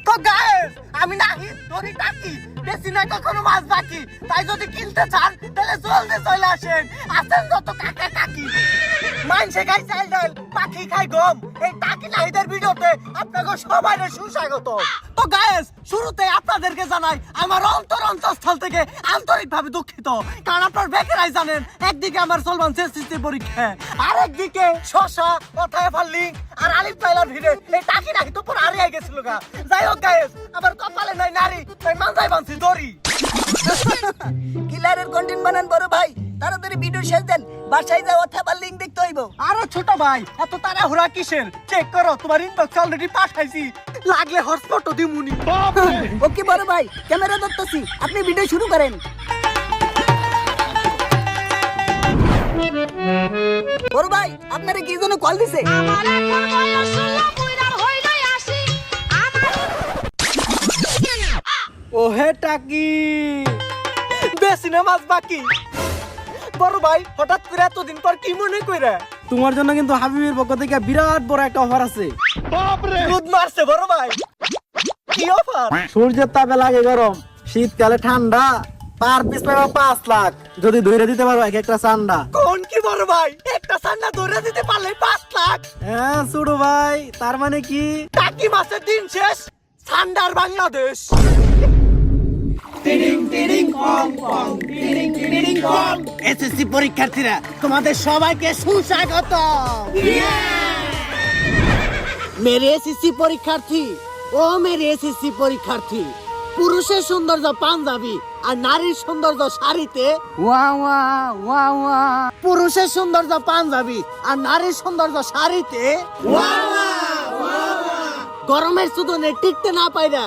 তো গাইস আমি নাহি ধরি টাকি বেশি না কখনো মাছ বাকি তাই যদি কিনতে চান তাহলে জলদি চলে আসেন আসেন যত কাকা কাকি মানছে খাই চাল ডাল পাখি খাই গম এই টাকি নাহিদের ভিডিওতে আপনাকে সবাইকে সুস্বাগত। তো গাইস শুরুতে আপনাদেরকে জানাই আমার অন্তরস্থল থেকে আন্তরিকভাবে দুঃখিত, কারণ আপনার বেকেরাই জানেন একদিকে আমার চলমান এসএসসি পরীক্ষা আর একদিকে শশা অথায় ফাল্লিং আর আলিফ লাইলার ভিড়ে এই টাকি নাকি তো পুরো হারিয়ে গেছিল গা। যাই হোক গাইস আমার কপালে নাই নারী তাই মানজাই বানছি দড়ি। কিলারের কন্টেন্ট বানান বড় ভাই, তাড়াতাড়ি ভিডিও শেষ দেন, বাসায় যাও অথবা লিংক দেখতে হইব। আরে ছোট ভাই এত তাড়াহুড়া কিসের? চেক করো তোমার ইনবক্স অলরেডি পাঠাইছি, লাগলে হটস্পটও দিমুনি। ওকে বড় ভাই, ক্যামেরা ধরতেছি, আপনি ভিডিও শুরু করেন। বড় ভাই আপনারে কি জন্য কল দিছে? আমার এখন বয়স 16 বুইড়ার হইলাই আসি ওহে টাকি বেশি না মাছ বাকি। বড় ভাই হঠাৎ করে এতদিন পর কি মনে কইরা? তোমার জন্য কিন্তু হাবিবের পক্ষ থেকে বিরাট বড় একটা অফার আছে। দুধ মারছে বড় ভাই, কি অফার? সূর্যের তাপে লাগে গরম, শীতকালে ঠান্ডা, পার পিস পাবে 5 লাখ যদি ধরে দিতে পারো এক একটা চান্ডা। কোন কি বড় ভাই, একটা সান্না ধরে দিতে পারলে 5 লাখ? হ্যাঁ ছোট ভাই, তার মানে কি টাকি মাসের দিন শেষ, সান্ডার বাংলাদেশ। এসএসসি পরীক্ষার্থীরা তোমাদের সবাইকে সুস্বাগত। মেরে এসএসসি পরীক্ষার্থী ও মেরে এসএসসি পরীক্ষার্থী, পুরুষের সৌন্দর্য পাঞ্জাবি আর নারীর সৌন্দর্য শাড়িতে, ওয়া ওয়া ওয়া ওয়া পুরুষের সৌন্দর্য পাঞ্জাবি আর নারীর সৌন্দর্য শাড়িতে, গরমের সুদনে টিকতে না পাইরা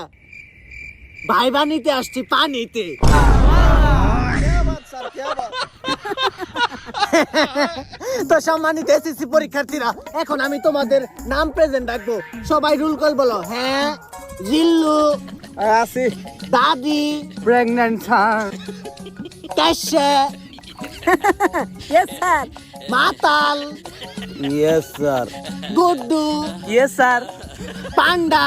ভাইবা নিতে আসছি পানিতে। তো সম্মানিত এসএসসি পরীক্ষার্থীরা, এখন আমি তোমাদের নাম প্রেজেন্ট রাখবো, সবাই রুল কল বলো। হ্যাঁ, জিল্লু, আসি দাদি, প্রেগন্যান্ট স্যার। ক্যাশে, ইয়েস স্যার। মাতাল, yes sir. Guddu, yes sir. Panda.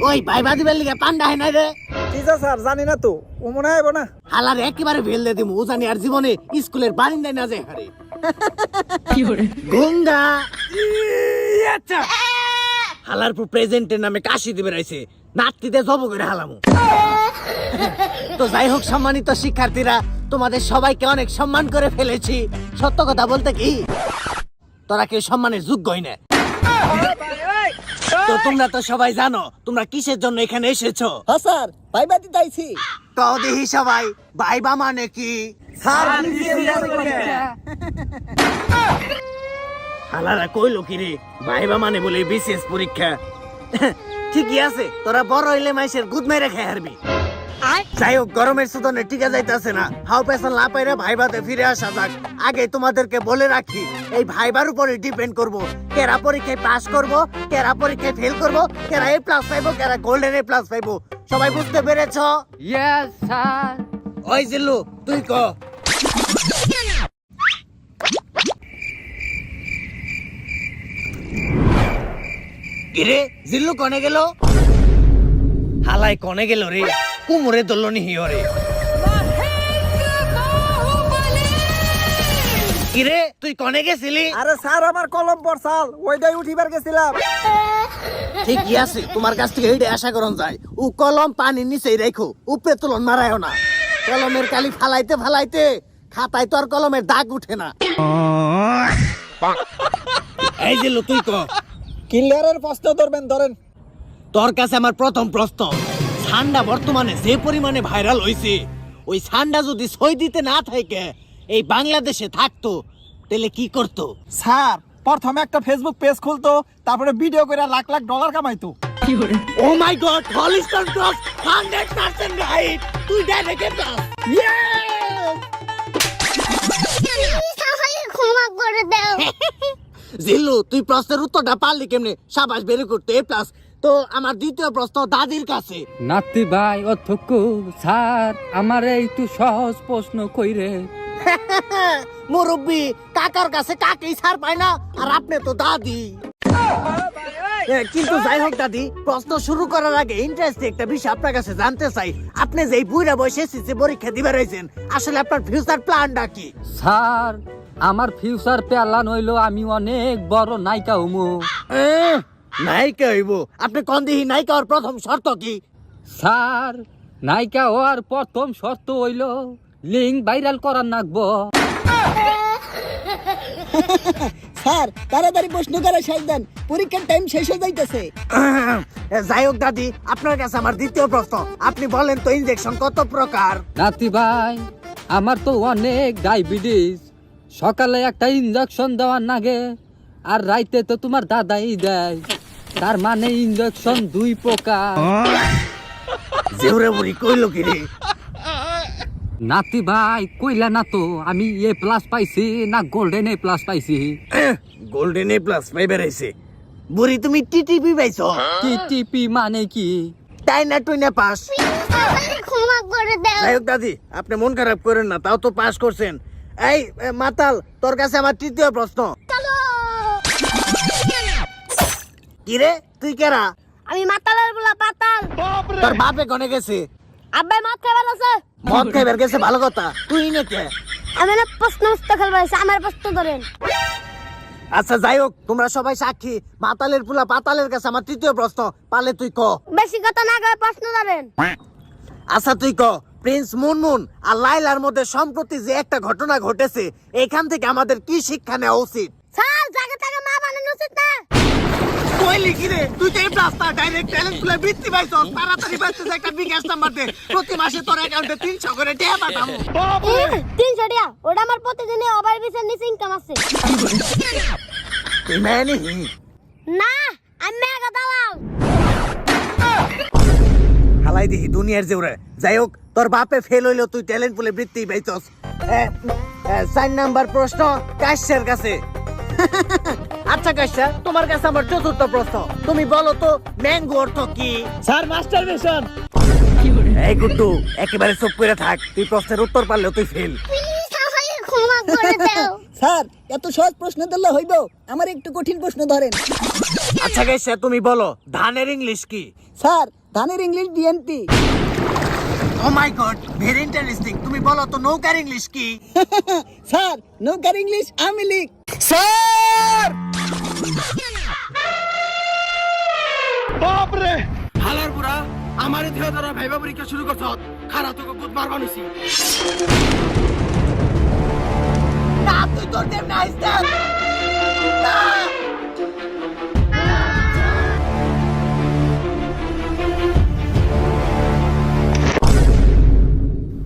ওই ভাইবা দিবেন লিগে পান্ডা হয় না রে? কিসা স্যার জানি না তো, ও মনে হয় না। হালার একেবারে ভেল দিয়ে দিমু, ও জানি আর জীবনে স্কুলের বারিন্দায় না যায় হারে। গঙ্গা, আচ্ছা হালার পর প্রেজেন্টের নামে কাশি দিবে রাইছে, নাতিতে জব করে হালামু। তো যাই হোক সম্মানিত শিক্ষার্থীরা, তোমাদের সবাইকে অনেক সম্মান করে ফেলেছি। সত্য কথা বলতে কি তোরা কেউ সম্মানের যোগ্যই না। তো তোমরা তো সবাই জানো তোমরা কিসের জন্য এখানে এসেছো। হ্যাঁ স্যার, ভাইবা দিতে আইছি। তো দেখি সবাই ভাইবা মানে কি? হালারা কইলো কি রে, ভাইবা মানে বলে বিশেষ পরীক্ষা। ঠিকই আছে, তোরা বড় হইলে মাইসের গুদ মেরে খেয়ে হারবি। যাই হোক গরমের সুদনে টিকা যাইতেছে না, হাও পেছন না পাইরা ভাইবাতে ফিরে আসা যাক। আগে তোমাদেরকে বলে রাখি এই ভাইবার উপরে ডিপেন্ড করব কেরা পরীক্ষায় পাস করব, কেরা পরীক্ষায় ফেল করব, কেরা এ প্লাস পাইবো, কেরা গোল্ডেন এ প্লাস পাইবো। সবাই বুঝতে পেরেছো? Yes sir. ওই জিল্লু তুই ক। কিরে জিল্লু কনে গেল? হালাই কনে গেল রে? কুমুরে দললো নি হিয়রে। কিরে তুই কনে গেছিলি? আরে স্যার আমার কলম পড়ছাল, ওইটাই উঠিবার গেছিলাম। ঠিকই আছে, তোমার কাছ থেকে এইটা আশা করন যায়। ও কলম পানির নিচেই রাখো, উপরে তুলন মারায়ও না। কলমের কালি ফালাইতে ফালাইতে খাতায় তো আর কলমের দাগ উঠে না। এই যে তুই ক। ক্লিয়ারের প্রশ্ন ধরবেন, ধরেন। তোর কাছে আমার প্রথম প্রশ্ন, ঠান্ডা বর্তমানে যে পরিমাণে ভাইরাল হইছে, ওই ঠান্ডা যদি সই দিতে না থাকে এই বাংলাদেশে থাকতো তাহলে কি করতো? স্যার প্রথমে একটা ফেসবুক পেজ খুলতো, তারপরে ভিডিও করে লাখ লাখ ডলার কামাইতো। ও মাই গড, হলিস্টন ক্রস 100% রাইট। তুই ডাইরেক্ট প্লাস। সবাই ক্ষমা করে দাও। জিল্লু তুই প্রশ্নের উত্তরটা পারলি কেমনে? সাবাস, বের করতে এ প্লাস। তো আমার দ্বিতীয় প্রশ্ন দাদির কাছে। নাতি ভাই অধ্যক্ষ স্যার, আমার একটু সহজ প্রশ্ন কইরে। মুরব্বী কাকার কাছে কাকেই ছাড় পায় না, আর আপনি তো দাদি। কিন্তু যাই হোক দাদি, প্রশ্ন শুরু করার আগে ইন্টারেস্টিং একটা বিষয় আপনার কাছে জানতে চাই। আপনি যে বুইরা বয়সে এসএসসি পরীক্ষা দিবে রয়েছেন, আসলে আপনার ফিউচার প্ল্যানটা কি? স্যার আমার ফিউচার প্ল্যান হইলো আমি অনেক বড় নায়িকা হমু। নায়িকা হইব? আপনি কোন দিহি নায়িকা হওয়ার প্রথম শর্ত কি? স্যার নায়িকা হওয়ার প্রথম শর্ত হইল লিঙ্ক ভাইরাল করার নাগবো। স্যার তাড়াতাড়ি প্রশ্ন করা শেষ দেন, পরীক্ষার টাইম শেষ হয়ে যাইতেছে। যাই হোক দাদি, আপনার কাছে আমার দ্বিতীয় প্রশ্ন, আপনি বলেন তো ইনজেকশন কত প্রকার? নাতি ভাই আমার তো অনেক ডায়াবেটিস, সকালে একটা ইনজেকশন দেওয়ার নাগে আর রাইতে তো তোমার দাদাই দেয়, তার মানে ইনজেকশন 2 প্রকার। জেউরে বুড়ি কইলো কি রে? নাতি ভাই কইলা না তো আমি A+ পাইছি না গোল্ডেন A+ পাইছি। গোল্ডেন এ প্লাস পাই বেড়াইছে। বুড়ি তুমি টিটিপি পাইছো? টিটিপি মানে কি? তাই না তুই না পাস? ক্ষমা করে দাও। যাই হোক দাদি, আপনি মন খারাপ করেন না, তাও তো পাস করছেন। এই মাতাল, তোর কাছে আমার তৃতীয় প্রশ্ন। কি রে, তুই কেরা? আমি মাতালের বলা পাতাল। তোর বাপে কোনে গেছে? আব্বাই মদ খাবার আছে। মদ খাইবার গেছে ভালো কথা, তুই না কে? আমি না প্রশ্ন খেলবার আছে, আমার প্রশ্ন ধরেন। আচ্ছা যাই হোক, তোমরা সবাই সাক্ষী, মাতালের পুলা পাতালের কাছে আমার তৃতীয় প্রশ্ন, পালে তুই ক। বেশি কথা না কয়ে প্রশ্ন ধরেন। আচ্ছা তুই ক, প্রিন্স মুনমুন আর লাইলার মধ্যে সম্প্রতি যে একটা ঘটনা ঘটেছে, এখান থেকে আমাদের কি শিক্ষা নেওয়া উচিত? স্যার জায়গা থেকে মা বানানো উচিত না। কইলি কি রে, তুই তো এই রাস্তা ডাইরেক্ট ট্যালেন্ট খুলে বৃত্তি পাইছস, তাড়াতাড়ি পাইছিস একটা বিকাশ নাম্বার দে, প্রতি মাসে তোর অ্যাকাউন্টে 300 করে টাকা পাঠামু। 300 টাকা? ওটা আমার প্রতিদিনে ওভার বিশের নিচে ইনকাম আছে। তুই মানে না, আমি মেগা দালাল। হালাই দিহি দুনিয়ার জেউরে। যাই হোক, তোর বাপে ফেল হইলো, তুই ট্যালেন্ট ফুলে বৃত্তি পাইছস। 4 নাম্বার প্রশ্ন কাশ্যের কাছে। আচ্ছা কাশ্যা, তোমার কাছে আমার চতুর্থ প্রশ্ন, তুমি বলো তো ম্যাঙ্গো অর্থ কি? Sir masturbation. এই গুড্ডু, একেবারে চুপ করে থাক, তুই প্রশ্নের উত্তর পারলেও তুই ফেল। প্লিজ আমাকে ক্ষমা করে দাও। স্যার এত সহজ প্রশ্ন দিলে হইব, আমার একটু কঠিন প্রশ্ন ধরেন। আচ্ছা কাশ্যা, তুমি বলো ধানের ইংলিশ কি? স্যার ধানের ইংলিশ ডিএনটি। ও মাই গড, ভেরি ইন্টারেস্টিং। তুমি বলো তো নৌকার ইংলিশ কি? স্যার নৌকার ইংলিশ আমিলিক। স্যার! বাপরে! হালার বুড়া, আমারে দেহ দ্বারা ভাইবা পরীক্ষা শুরু করছ। খারা তোকে গুদ মারবা নিছি। না, তুই তোর দেব না, আইস্তার। না!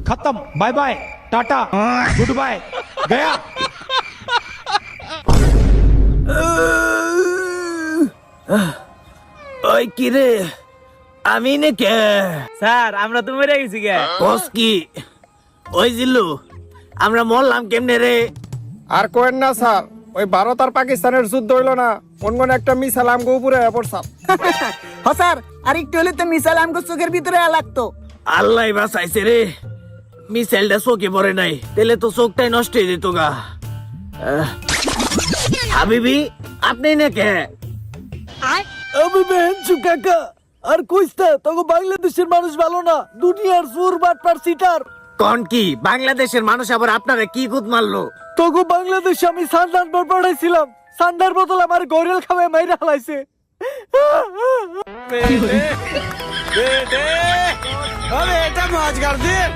खत्म, बाय बाय, टाटा, गुड बाय, गया। ওই কি রে, আমি নে কে? স্যার আমরা তো মরে গেছি গে। বস কি? ওই জিল্লু, আমরা মরলাম কেমনে রে? আর কোয়েন না স্যার, ওই ভারত আর পাকিস্তানের যুদ্ধ হইলো না, অন্য একটা মিসাইল আমগো উপরে পড়ছাম। হ স্যার, আর একটু হলে তো মিসাইল আমগো চোখের ভিতরে লাগতো। আল্লাহ বাঁচাইছে রে, মিসাইলটা চোখে পড়ে নাই, তাহলে তো চোখটাই নষ্ট হয়ে যেত গা। হাবিবি, আপনি না কে? আমি বেহেনচু কাকা, আর কইস্তা তোকে বাংলাদেশের মানুষ ভালো না, দুনিয়ার সুর বাটপার সিটার। কোন কি বাংলাদেশের মানুষ আবার আপনারা কি গুদ মারলো? তোকে বাংলাদেশে আমি সান্ডার বার পাঠাইছিলাম, সান্ডার বদল আমার গরেল খাবে মাইরা হালাইছে। এটা মাছ গার্জেন।